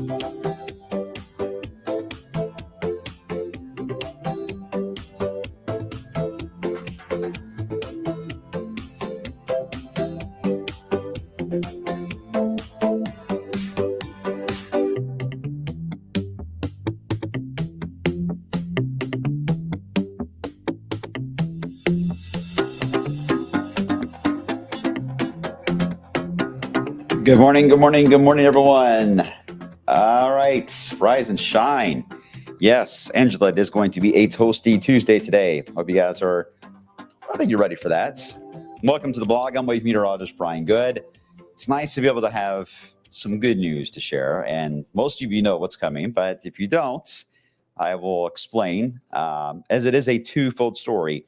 Good morning, good morning, good morning, everyone. All right, rise and shine. Yes, Angela, it is going to be a toasty Tuesday today. Hope you guys are, I think you're ready for that. Welcome to the blog. I'm Wave Meteorologist Brian Goode. It's nice to be able to have some good news to share, and most of you know what's coming, but if you don't, I will explain, as it is a twofold story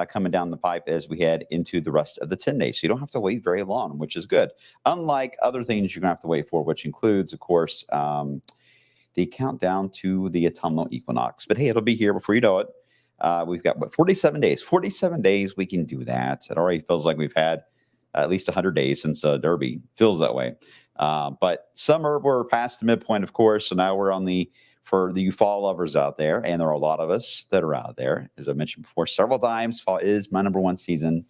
coming down the pipe as we head into the rest of the 10 days. So you don't have to wait very long, which is good. Unlike other things you're going to have to wait for, which includes, of course, the countdown to the autumnal equinox. But hey, it'll be here before you know it. We've got, 47 days? 47 days we can do that. It already feels like we've had at least 100 days since Derby. Feels that way. But summer, we're past the midpoint, of course. So now we're on for the fall lovers out there, and there are a lot of us that are out there. As I mentioned before several times, fall is my number one season.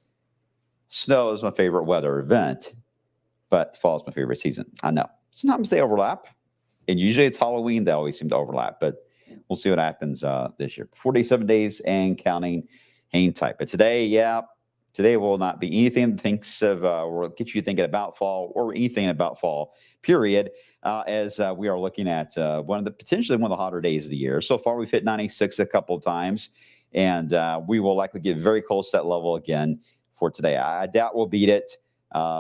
Snow is my favorite weather event, but fall is my favorite season. I know. Sometimes they overlap, and usually it's Halloween. They always seem to overlap, but we'll see what happens this year. 47 days and counting, hang tight. But today will not be anything that thinks of or get you thinking about fall or anything about fall, period, as we are looking at potentially one of the hotter days of the year. So far, we've hit 96 a couple of times, and we will likely get very close to that level again for today. I doubt we'll beat it.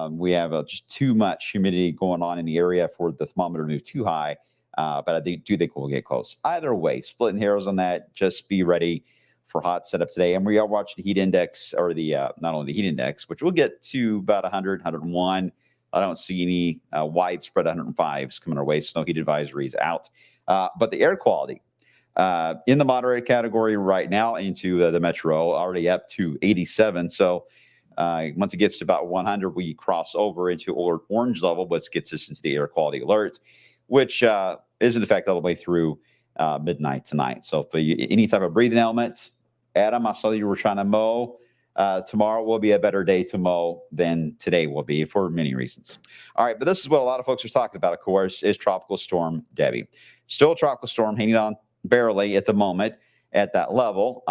We have just too much humidity going on in the area for the thermometer to move too high, but I do think we'll get close. Either way, splitting hairs on that, just be ready for hot setup today. And we are watching the heat index, or the not only the heat index, which we'll get to about 100, 101. I don't see any widespread 105s coming our way. Snow heat advisories out. But the air quality in the moderate category right now into the metro, already up to 87. So once it gets to about 100, we cross over into orange level, which gets us into the air quality alert, which is in effect all the way through midnight tonight. So for any type of breathing element, Adam, I saw you were trying to mow. Tomorrow will be a better day to mow than today will be for many reasons. All right, but this is what a lot of folks are talking about, of course, is Tropical Storm Debbie. Still a tropical storm hanging on barely at the moment at that level,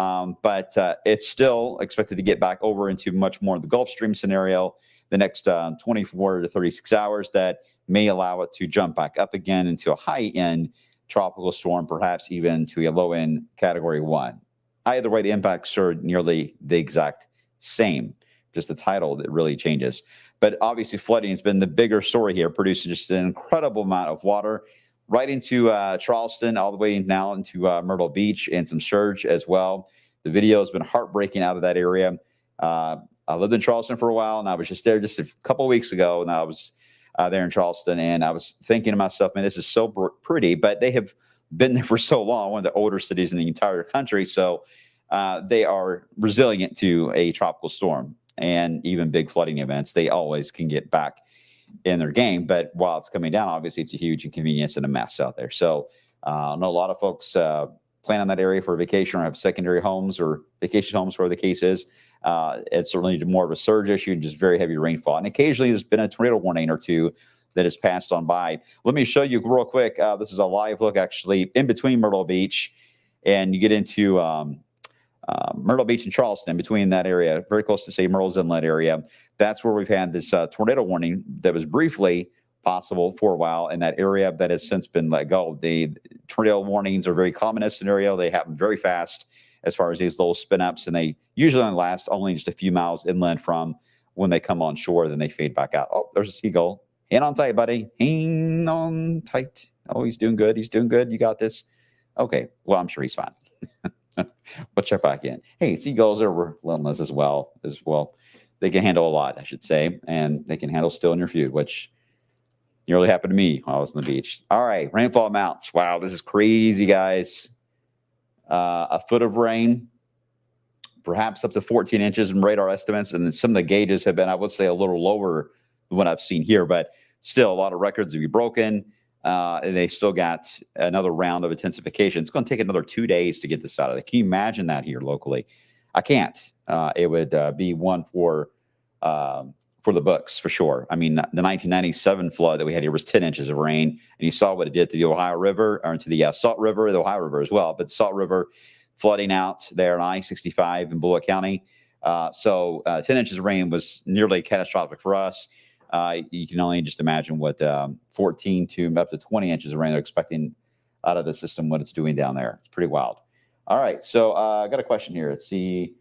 but it's still expected to get back over into much more of the Gulf Stream scenario the next 24 to 36 hours. That may allow it to jump back up again into a high-end tropical storm, perhaps even to a low-end Category 1. Either way, the impacts are nearly the exact same, just the title that really changes. But obviously, flooding has been the bigger story here, producing just an incredible amount of water right into Charleston, all the way now into Myrtle Beach, and some surge as well. The video has been heartbreaking out of that area. I lived in Charleston for a while, and I was just there just a couple of weeks ago, and I was there in Charleston, and I was thinking to myself, man, this is so pretty, but they have been there for so long, one of the older cities in the entire country, so they are resilient to a tropical storm and even big flooding events. They always can get back in their game, but while it's coming down, obviously it's a huge inconvenience and a mess out there. So I know a lot of folks plan on that area for a vacation or have secondary homes or vacation homes, wherever the case is. It's certainly more of a surge issue and just very heavy rainfall. And occasionally there's been a tornado warning or two that has passed on by. Let me show you real quick. This is a live look actually in between Myrtle Beach, and you get into Myrtle Beach and Charleston, between that area, very close to, say, Myrtle's Inlet area. That's where we've had this tornado warning that was briefly possible for a while in that area that has since been let go. The tornado warnings are very common in this scenario. They happen very fast as far as these little spin-ups, and they usually only last just a few miles inland from when they come on shore, then they fade back out. Oh, there's a seagull. Hang on tight, buddy. Hang on tight. Oh, he's doing good. He's doing good. You got this. Okay. Well, I'm sure he's fine. We'll check back in. Hey, seagulls are relentless as well. They can handle a lot, I should say, and they can handle still in your food, which nearly happened to me while I was on the beach. All right, rainfall amounts. Wow, this is crazy, guys. A foot of rain, perhaps up to 14 inches in radar estimates, and then some of the gauges have been, I would say, a little lower than what I've seen here, but still a lot of records to be broken. and they still got another round of intensification. It's going to take another 2 days to get this out of there. Can you imagine that here locally? I can't. It would be one for the books for sure. I mean, the 1997 flood that we had here was 10 inches of rain, and you saw what it did to the Ohio River, or to the Salt River, the Ohio River as well, but Salt River flooding out there in I-65 in Bullock County. So 10 inches of rain was nearly catastrophic for us. You can only just imagine what 14 to up to 20 inches of rain they're expecting out of the system, what it's doing down there. It's pretty wild. All right, so I got a question here. Let's see.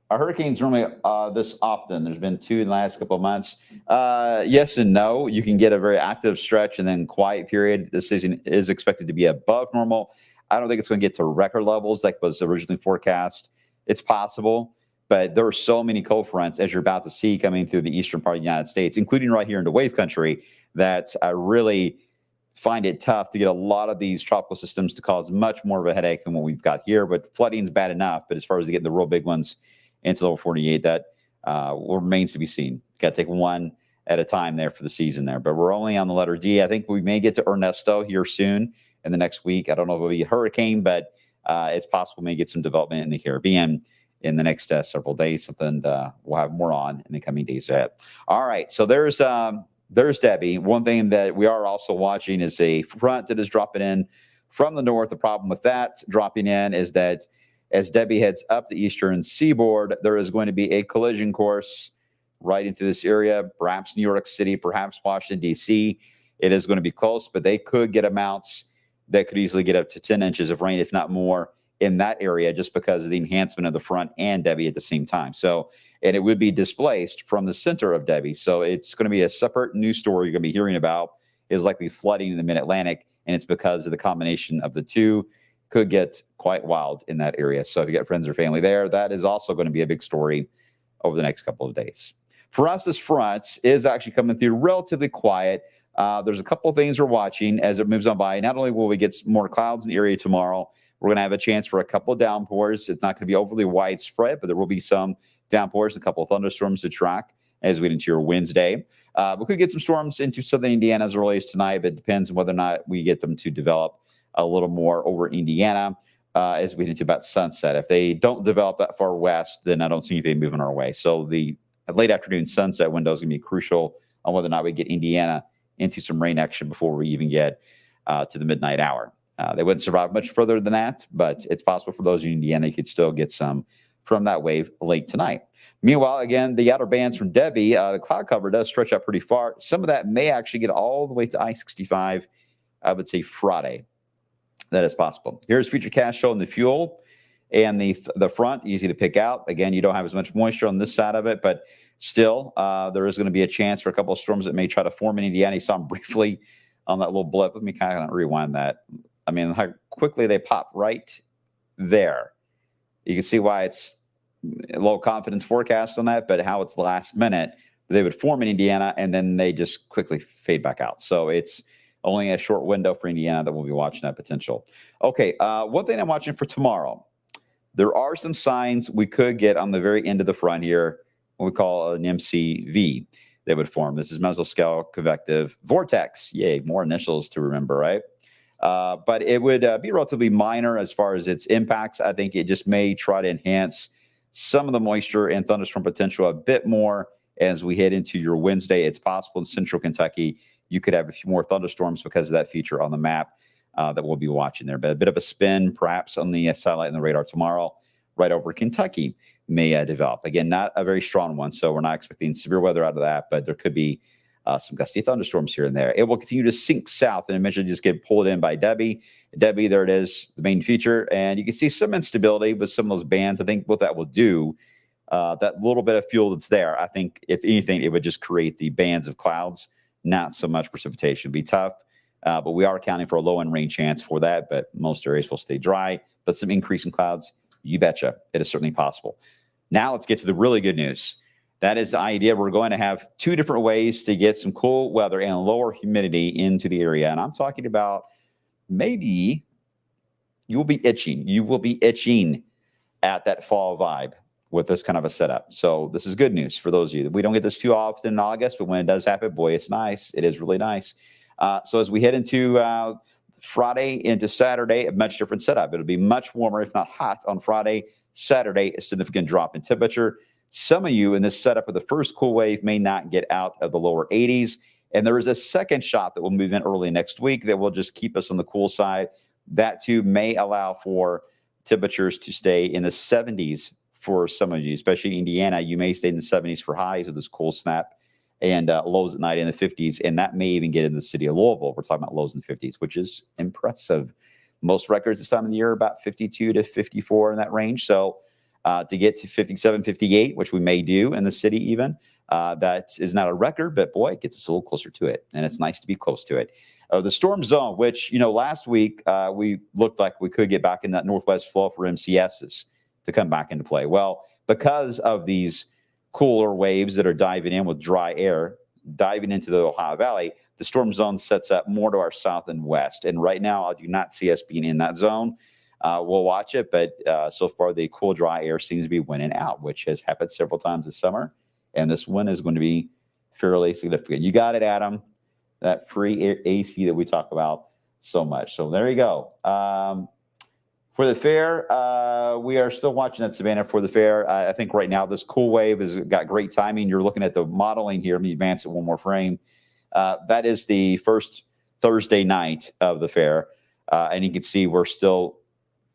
Are hurricanes normally this often? There's been 2 in the last couple of months. Yes and no. You can get a very active stretch and then quiet period. This season is expected to be above normal. I don't think it's going to get to record levels like was originally forecast. It's possible. But there are so many cold fronts, as you're about to see, coming through the eastern part of the United States, including right here into wave country, that I really find it tough to get a lot of these tropical systems to cause much more of a headache than what we've got here. But flooding is bad enough. But as far as getting the real big ones into level 48, that remains to be seen. Got to take one at a time there for the season there. But we're only on the letter D. I think we may get to Ernesto here soon in the next week. I don't know if it'll be a hurricane, but it's possible we may get some development in the Caribbean in the next several days, something we'll have more on in the coming days ahead. All right, so there's Debbie. One thing that we are also watching is a front that is dropping in from the north. The problem with that dropping in is that as Debbie heads up the eastern seaboard, there is going to be a collision course right into this area, perhaps New York City, perhaps Washington, D.C. It is going to be close, but they could get amounts that could easily get up to 10 inches of rain, if not more, in that area, just because of the enhancement of the front and Debbie at the same time. So, and it would be displaced from the center of Debbie. So it's going to be a separate news story you're going to be hearing about, is likely flooding in the mid-Atlantic. And it's because of the combination of the two. Could get quite wild in that area. So if you got friends or family there, that is also going to be a big story over the next couple of days. For us, this front is actually coming through relatively quiet. There's a couple of things we're watching as it moves on by. Not only will we get more clouds in the area tomorrow, we're going to have a chance for a couple of downpours. It's not going to be overly widespread, but there will be some downpours, a couple of thunderstorms to track as we get into your Wednesday. We could get some storms into southern Indiana as early as tonight, but it depends on whether or not we get them to develop a little more over Indiana as we get into about sunset. If they don't develop that far west, then I don't see anything moving our way. So the late afternoon sunset window is going to be crucial on whether or not we get Indiana into some rain action before we even get to the midnight hour. They wouldn't survive much further than that, but it's possible for those in Indiana, you could still get some from that wave late tonight. Meanwhile, again, the outer bands from Debbie, the cloud cover does stretch out pretty far. Some of that may actually get all the way to I-65, I would say Friday. That is possible. Here's Futurecast showing the fuel and the front, easy to pick out. Again, you don't have as much moisture on this side of it, but still, there is going to be a chance for a couple of storms that may try to form in Indiana. You saw them briefly on that little blip. Let me kind of rewind that. I mean, how quickly they pop right there. You can see why it's a low confidence forecast on that, but how it's last minute. They would form in Indiana, and then they just quickly fade back out. So it's only a short window for Indiana that we'll be watching that potential. Okay, one thing I'm watching for tomorrow, there are some signs we could get on the very end of the front here, what we call an MCV that would form. This is mesoscale convective vortex. Yay, more initials to remember, right? But it would be relatively minor as far as its impacts. I think it just may try to enhance some of the moisture and thunderstorm potential a bit more as we head into your Wednesday. It's possible in central Kentucky you could have a few more thunderstorms because of that feature on the map that we'll be watching there. But a bit of a spin perhaps on the satellite and the radar tomorrow right over Kentucky may develop. Again, not a very strong one, so we're not expecting severe weather out of that, but there could be some gusty thunderstorms here and there. It will continue to sink south and eventually just get pulled in by Debbie. Debbie, there it is, the main feature. And you can see some instability with some of those bands. I think what that will do, that little bit of fuel that's there, I think, if anything, it would just create the bands of clouds, not so much precipitation. It'd be tough, but we are accounting for a low-end rain chance for that, but most areas will stay dry. But some increase in clouds, you betcha. It is certainly possible. Now let's get to the really good news. That is the idea. We're going to have two different ways to get some cool weather and lower humidity into the area. And I'm talking about maybe you will be itching. You will be itching at that fall vibe with this kind of a setup. So this is good news for those of you. We don't get this too often in August, but when it does happen, boy, it's nice. It is really nice. So as we head into Friday into Saturday, a much different setup. It'll be much warmer, if not hot, on Friday. Saturday, a significant drop in temperature. Some of you in this setup of the first cool wave may not get out of the lower 80s. And there is a second shot that will move in early next week that will just keep us on the cool side. That too may allow for temperatures to stay in the 70s for some of you, especially in Indiana. You may stay in the 70s for highs with this cool snap, and lows at night in the 50s. And that may even get in the city of Louisville. We're talking about lows in the 50s, which is impressive. Most records this time of the year are about 52 to 54 in that range. So to get to 57, 58, which we may do in the city even, that is not a record, but boy, it gets us a little closer to it. And it's nice to be close to it. The storm zone, which, last week we looked like we could get back in that northwest flow for MCSs to come back into play. Well, because of these cooler waves that are diving in with dry air, diving into the Ohio Valley, the storm zone sets up more to our south and west. And right now, I do not see us being in that zone. We'll watch it, but so far the cool, dry air seems to be winning out, which has happened several times this summer. And this one is going to be fairly significant. You got it, Adam. That free AC that we talk about so much. So there you go. For the fair, we are still watching at Savannah for the fair. I think right now this cool wave has got great timing. You're looking at the modeling here. Let me advance it one more frame. That is the first Thursday night of the fair. And you can see we're still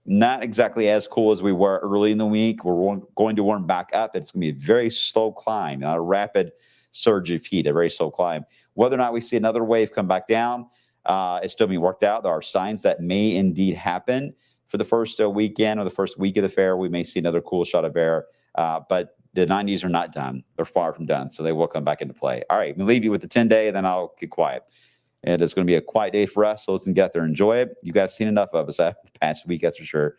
not exactly as cool as we were early in the week. We're going to warm back up. It's going to be a very slow climb, not a rapid surge of heat, a very slow climb. Whether or not we see another wave come back down, it's still being worked out. There are signs that may indeed happen for the first weekend or the first week of the fair. We may see another cool shot of air, but the 90s are not done. They're far from done, so they will come back into play. All right, we'll leave you with the 10-day, and then I'll get quiet. And it's going to be a quiet day for us, so let's get out there and enjoy it. You guys seen enough of us the past week, that's for sure.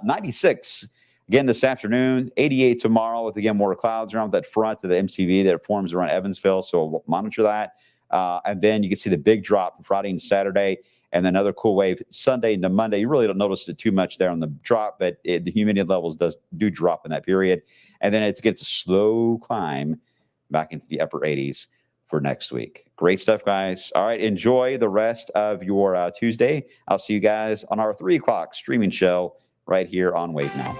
96 again this afternoon, 88 tomorrow with, again, more clouds around that front of the MCV that forms around Evansville, so we'll monitor that. And then you can see the big drop from Friday and Saturday, and then another cool wave Sunday into Monday. You really don't notice it too much there on the drop, but the humidity levels do drop in that period. And then it gets a slow climb back into the upper 80s for next week. Great stuff, guys. All right, enjoy the rest of your Tuesday. I'll see you guys on our 3 o'clock streaming show right here on Wave Now.